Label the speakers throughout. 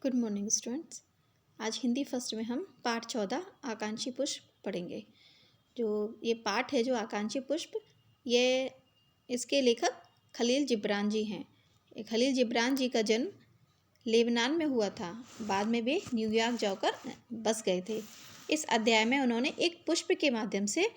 Speaker 1: Good morning students. आज Hindi first में हम पाठ 14 आकांक्षी पुष्प पढ़ेंगे। जो ये पाठ है जो आकांक्षी पुष्प, ये इसके लेखक खलील जिब्रान जी हैं। खलील जिब्रान जी का जन्म लेबनान में हुआ था। बाद में वे न्यूयॉर्क जाकर बस गए थे। इस अध्याय में उन्होंने एक पुष्प के माध्यम से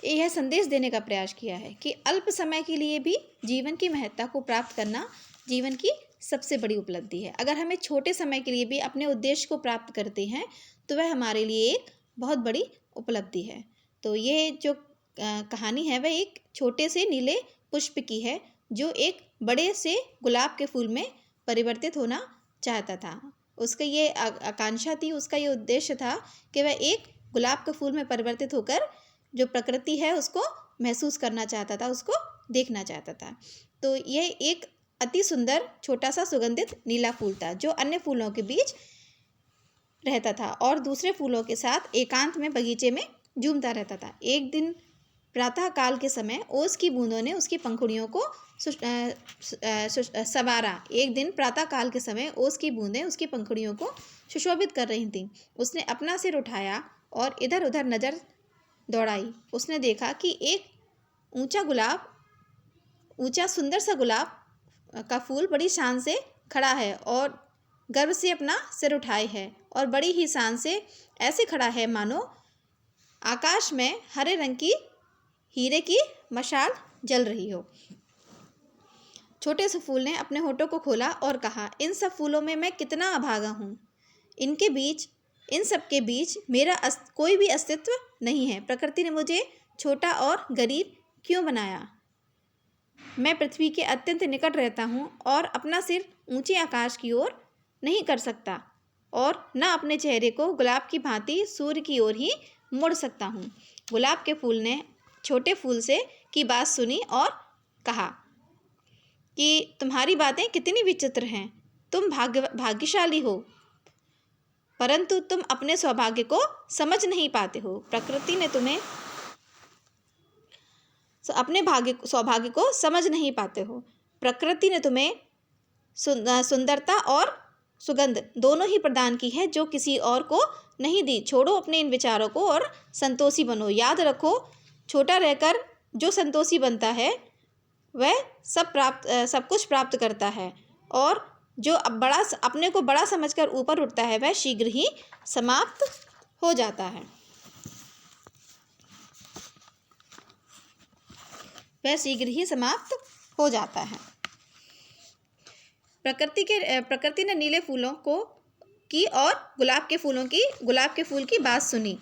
Speaker 1: यह संदेश देने का प्रयास किया है कि अल्प समय के लिए भी जीवन की महत्ता को प्राप्त करना जीवन की सबसे बड़ी उपलब्धि है। अगर हमें छोटे समय के लिए भी अपने उद्देश्य को प्राप्त करते हैं तो वह हमारे लिए एक बहुत बड़ी उपलब्धि है। तो ये जो कहानी है वह एक छोटे से नीले पुष्प की है जो एक बड़े से गुलाब के फूल में परिवर्तित होना चाहता था। उसका ये आकांक्षा थी, उसका ये उद्देश्य था कि वह एक गुलाब के फूल में परिवर्तित होकर जो प्रकृति है उसको महसूस करना चाहता था, उसको देखना चाहता था। तो यह एक अति सुंदर छोटा सा सुगंधित नीला फूल था जो अन्य फूलों के बीच रहता था और दूसरे फूलों के साथ एकांत में बगीचे में झूमता रहता था। एक दिन प्रातः काल के समय ओस की बूंदों ने उसकी पंखुड़ियों को संवारा। एक दिन प्रातः काल के समय ओस की बूंदें उसकी पंखुड़ियों को सुशोभित कर रही थीं। उसने अपना सिर उठाया और इधर उधर नज़र दौड़ाई। उसने देखा कि एक ऊंचा सुंदर सा गुलाब का फूल बड़ी शान से खड़ा है और गर्व से अपना सिर उठाए है और बड़ी ही शान से ऐसे खड़ा है मानो आकाश में हरे रंग की हीरे की मशाल जल रही हो। छोटे से फूल ने अपने होठों को खोला और कहा, इन सब फूलों में मैं कितना अभागा हूँ। इन सब के बीच मेरा कोई भी अस्तित्व नहीं है। प्रकृति ने मुझे छोटा और गरीब क्यों बनाया। मैं पृथ्वी के अत्यंत निकट रहता हूँ और अपना सिर ऊंचे आकाश की ओर नहीं कर सकता और न अपने चेहरे को गुलाब की भांति सूर्य की ओर ही मोड़ सकता हूँ। गुलाब के फूल ने छोटे फूल से की बात सुनी और कहा कि तुम्हारी बातें कितनी विचित्र हैं। तुम भाग्यशाली हो, परंतु तुम अपने सौभाग्य को समझ नहीं पाते हो। प्रकृति ने तुम्हें अपने सौभाग्य को समझ नहीं पाते हो। प्रकृति ने तुम्हें सुंदरता और सुगंध दोनों ही प्रदान की है जो किसी और को नहीं दी। छोड़ो अपने इन विचारों को और संतोषी बनो। याद रखो, छोटा रहकर जो संतोषी बनता है वह सब कुछ प्राप्त करता है और जो अपने को बड़ा समझकर ऊपर उठता है वह शीघ्र ही समाप्त हो जाता है। प्रकृति ने नीले फूलों की और गुलाब के फूल की बात सुनी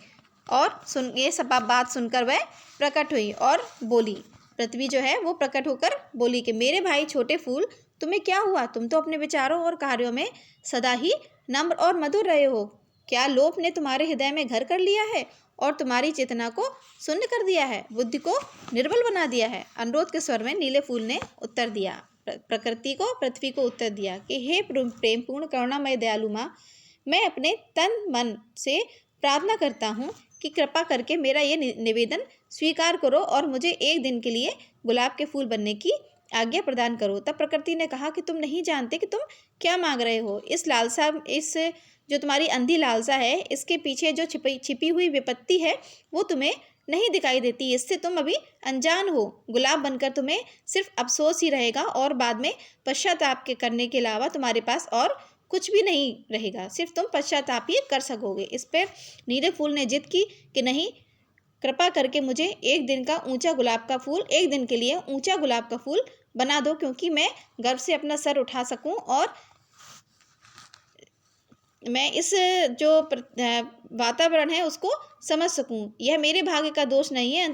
Speaker 1: और ये सब बात सुनकर वह प्रकट हुई और बोली। पृथ्वी जो है वो प्रकट होकर बोली कि मेरे भाई छोटे फूल, तुम्हें क्या हुआ। तुम तो अपने विचारों और कार्यों में सदा ही नम्र और मधुर रहे हो। क्या लोभ ने तुम्हारे हृदय में घर कर लिया है और तुम्हारी चेतना को शून्य कर दिया है, बुद्धि को निर्बल बना दिया है। अनुरोध के स्वर में नीले फूल ने उत्तर दिया, पृथ्वी को उत्तर दिया कि हे प्रेमपूर्ण करुणामय दयालु माँ, मैं अपने तन मन से प्रार्थना करता हूँ कि कृपा करके मेरा ये निवेदन स्वीकार करो और मुझे एक दिन के लिए गुलाब के फूल बनने की आज्ञा प्रदान करो। तब प्रकृति ने कहा कि तुम नहीं जानते कि तुम क्या मांग रहे हो। इस जो तुम्हारी अंधी लालसा है, इसके पीछे जो छिपी हुई विपत्ति है वो तुम्हें नहीं दिखाई देती। इससे तुम अभी अनजान हो। गुलाब बनकर तुम्हें सिर्फ अफसोस ही रहेगा और बाद में पश्चाताप के करने के अलावा तुम्हारे पास और कुछ भी नहीं रहेगा। सिर्फ तुम पश्चाताप ही कर सकोगे। इस पर नीले फूल ने जिद की कि नहीं, कृपा करके मुझे एक दिन के लिए ऊंचा गुलाब का फूल बना दो, क्योंकि मैं गर्व से अपना सर उठा सकूं और मैं इस जो वातावरण है उसको समझ सकूं। यह मेरे भाग्य का दोष नहीं है,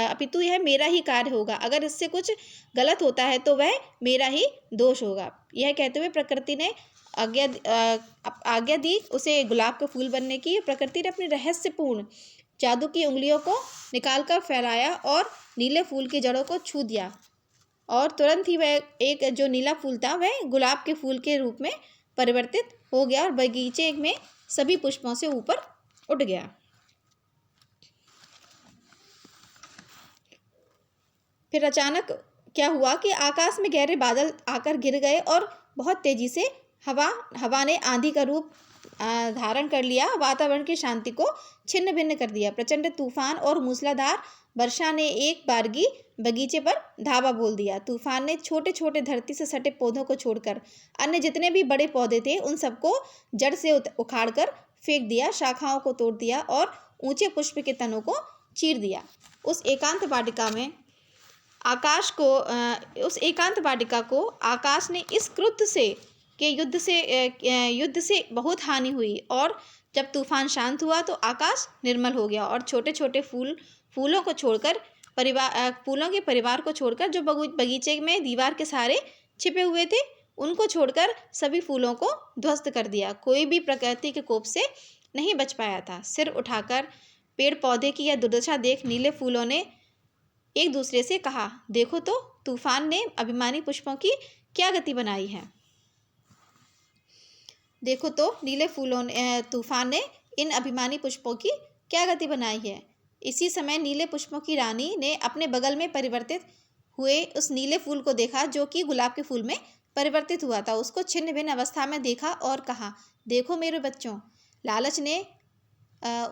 Speaker 1: अपितु यह मेरा ही कार्य होगा। अगर इससे कुछ गलत होता है तो वह मेरा ही दोष होगा। यह कहते हुए प्रकृति ने आज्ञा दी उसे गुलाब का फूल बनने की। प्रकृति ने अपनी रहस्यपूर्ण जादू की उंगलियों को निकालकर फैलाया और नीले फूल की जड़ों को छू दिया और तुरंत ही वह एक जो नीला फूल था वह गुलाब के फूल के रूप में परिवर्तित हो गया और बगीचे में सभी पुष्पों से ऊपर उठ गया। फिर अचानक क्या हुआ कि आकाश में गहरे बादल आकर गिर गए और बहुत तेजी से हवा ने आंधी का रूप धारण कर लिया, वातावरण की शांति को छिन्न भिन्न कर दिया। प्रचंड तूफान और मूसलाधार वर्षा ने एक बारगी बगीचे पर धावा बोल दिया। तूफान ने छोटे छोटे धरती से सटे पौधों को छोड़कर अन्य जितने भी बड़े पौधे थे उन सबको जड़ से उखाड़ कर फेंक दिया, शाखाओं को तोड़ दिया और ऊंचे पुष्प के तनों को चीर दिया। उस एकांत वाटिका को आकाश ने इस कृत्य से के युद्ध से बहुत हानि हुई और जब तूफान शांत हुआ तो आकाश निर्मल हो गया और छोटे छोटे फूलों के परिवार को छोड़कर जो बगीचे में दीवार के सहारे छिपे हुए थे उनको छोड़कर सभी फूलों को ध्वस्त कर दिया। कोई भी प्रकृति के कोप से नहीं बच पाया था। सिर उठाकर पेड़ पौधे की यह दुर्दशा देख नीले फूलों ने एक दूसरे से कहा, देखो तो तूफान ने अभिमानी पुष्पों की क्या गति बनाई है। देखो तो तूफान ने इन अभिमानी पुष्पों की क्या गति बनाई है। इसी समय नीले पुष्पों की रानी ने अपने बगल में परिवर्तित हुए उस नीले फूल को देखा जो कि गुलाब के फूल में परिवर्तित हुआ था। उसको छिन्न भिन्न अवस्था में देखा और कहा, देखो मेरे बच्चों, लालच ने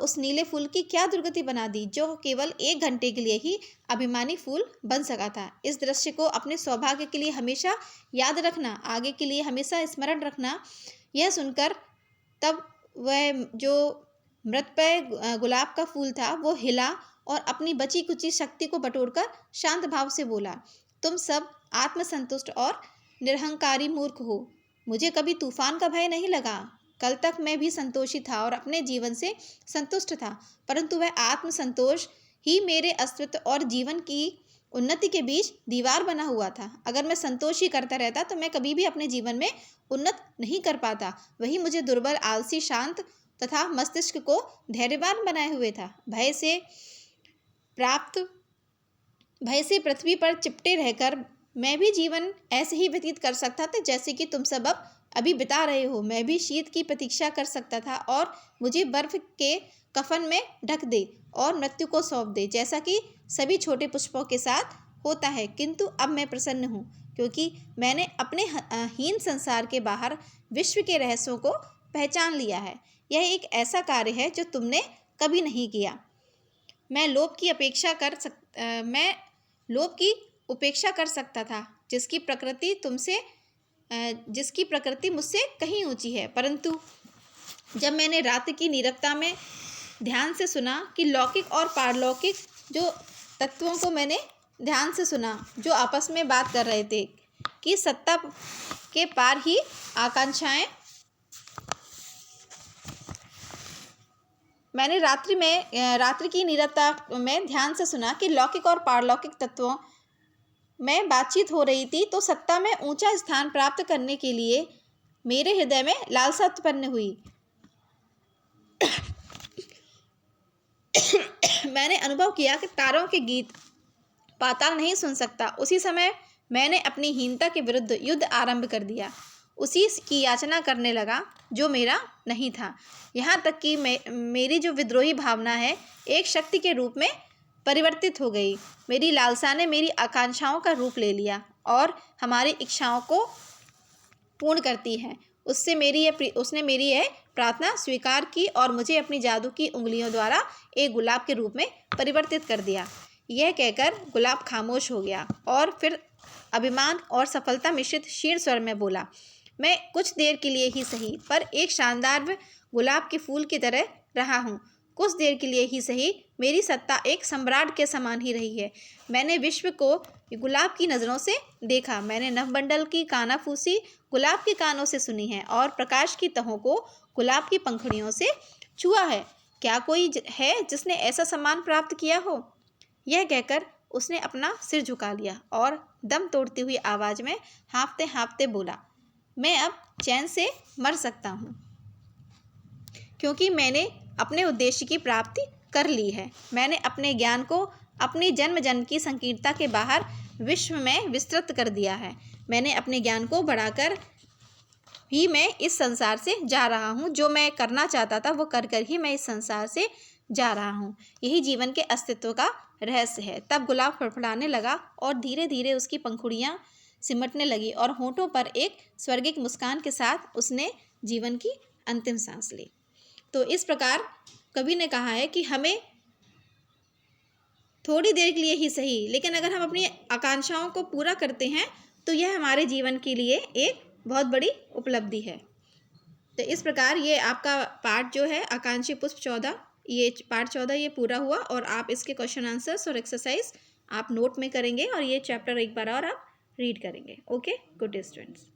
Speaker 1: उस नीले फूल की क्या दुर्गति बना दी जो केवल 1 घंटे के लिए ही अभिमानी फूल बन सका था। इस दृश्य को अपने सौभाग्य के लिए हमेशा याद रखना, आगे के लिए हमेशा स्मरण रखना। यह सुनकर तब वह जो मृतप्राय गुलाब का फूल था वो हिला और अपनी बची कुची शक्ति को बटोरकर शांत भाव से बोला, तुम सब आत्मसंतुष्ट और निरहंकारी मूर्ख हो। मुझे कभी तूफान का भय नहीं लगा। कल तक मैं भी संतोषी था और अपने जीवन से संतुष्ट था, परंतु वह आत्मसंतोष ही मेरे अस्तित्व और जीवन की उन्नति के बीच दीवार बना हुआ था। अगर मैं संतोष ही करता रहता तो मैं कभी भी अपने जीवन में उन्नत नहीं कर पाता। वही मुझे दुर्बल, आलसी, शांत तथा मस्तिष्क को धैर्यवान बनाए हुए था। भय से पृथ्वी पर चिपटे रहकर मैं भी जीवन ऐसे ही व्यतीत कर सकता था जैसे कि तुम सब अब अभी बिता रहे हो। मैं भी शीत की प्रतीक्षा कर सकता था और मुझे बर्फ के कफन में ढक दे और मृत्यु को सौंप दे, जैसा कि सभी छोटे पुष्पों के साथ होता है। किंतु अब मैं प्रसन्न हूँ क्योंकि मैंने अपने हीन संसार के बाहर विश्व के रहस्यों को पहचान लिया है। यह एक ऐसा कार्य है जो तुमने कभी नहीं किया। मैं लोभ की उपेक्षा कर सकता था जिसकी प्रकृति मुझसे कहीं ऊंची है, परंतु जब मैंने रात की नीरवता में ध्यान से सुना कि लौकिक और पारलौकिक जो तत्वों को मैंने ध्यान से सुना जो आपस में बात कर रहे थे कि सत्ता के पार ही आकांक्षाएं, मैंने रात्रि की नीरवता में ध्यान से सुना कि लौकिक और पारलौकिक तत्वों में बातचीत हो रही थी, तो सत्ता में ऊंचा स्थान प्राप्त करने के लिए मेरे हृदय में लालसा उत्पन्न हुई। मैंने अनुभव किया कि तारों के गीत पाताल नहीं सुन सकता। उसी समय मैंने अपनी हीनता के विरुद्ध युद्ध आरंभ कर दिया, उसी की याचना करने लगा जो मेरा नहीं था। यहाँ तक कि मेरी जो विद्रोही भावना है एक शक्ति के रूप में परिवर्तित हो गई। मेरी लालसा ने मेरी आकांक्षाओं का रूप ले लिया और हमारी इच्छाओं को पूर्ण करती है। उसने मेरी यह प्रार्थना स्वीकार की और मुझे अपनी जादू की उंगलियों द्वारा एक गुलाब के रूप में परिवर्तित कर दिया। यह कहकर गुलाब खामोश हो गया और फिर अभिमान और सफलता मिश्रित क्षीण स्वर में बोला, मैं कुछ देर के लिए ही सही पर एक शानदार गुलाब के फूल की तरह रहा हूँ। कुछ देर के लिए ही सही मेरी सत्ता एक सम्राट के समान ही रही है। मैंने विश्व को गुलाब की नज़रों से देखा। मैंने नवमंडल की कानाफूसी गुलाब के कानों से सुनी है और प्रकाश की तहों को गुलाब की पंखुड़ियों से छुआ है। क्या कोई है जिसने ऐसा सम्मान प्राप्त किया हो? यह कहकर उसने अपना सिर झुका लिया और दम तोड़ती हुई आवाज़ में हाँफते हाँफते बोला, मैं अब चैन से मर सकता हूँ क्योंकि मैंने अपने उद्देश्य की प्राप्ति कर ली है। मैंने अपने ज्ञान को अपनी जन्म जन्म की संकीर्णता के बाहर विश्व में विस्तृत कर दिया है। मैंने अपने ज्ञान को बढ़ाकर ही मैं इस संसार से जा रहा हूँ। जो मैं करना चाहता था वो कर कर ही मैं इस संसार से जा रहा हूँ। यही जीवन के अस्तित्व का रहस्य है। तब गुलाब फड़फड़ाने लगा और धीरे धीरे उसकी पंखुड़ियाँ सिमटने लगी और होठों पर एक स्वर्गिक मुस्कान के साथ उसने जीवन की अंतिम सांस ली। तो इस प्रकार कवि ने कहा है कि हमें थोड़ी देर के लिए ही सही, लेकिन अगर हम अपनी आकांक्षाओं को पूरा करते हैं तो यह हमारे जीवन के लिए एक बहुत बड़ी उपलब्धि है। तो इस प्रकार ये आपका पार्ट जो है आकांक्षी पुष्प 14, ये पार्ट 14 ये पूरा हुआ और आप इसके क्वेश्चन आंसर्स और एक्सरसाइज आप नोट में करेंगे और ये चैप्टर एक बार और आप रीड करेंगे। Okay, good day students.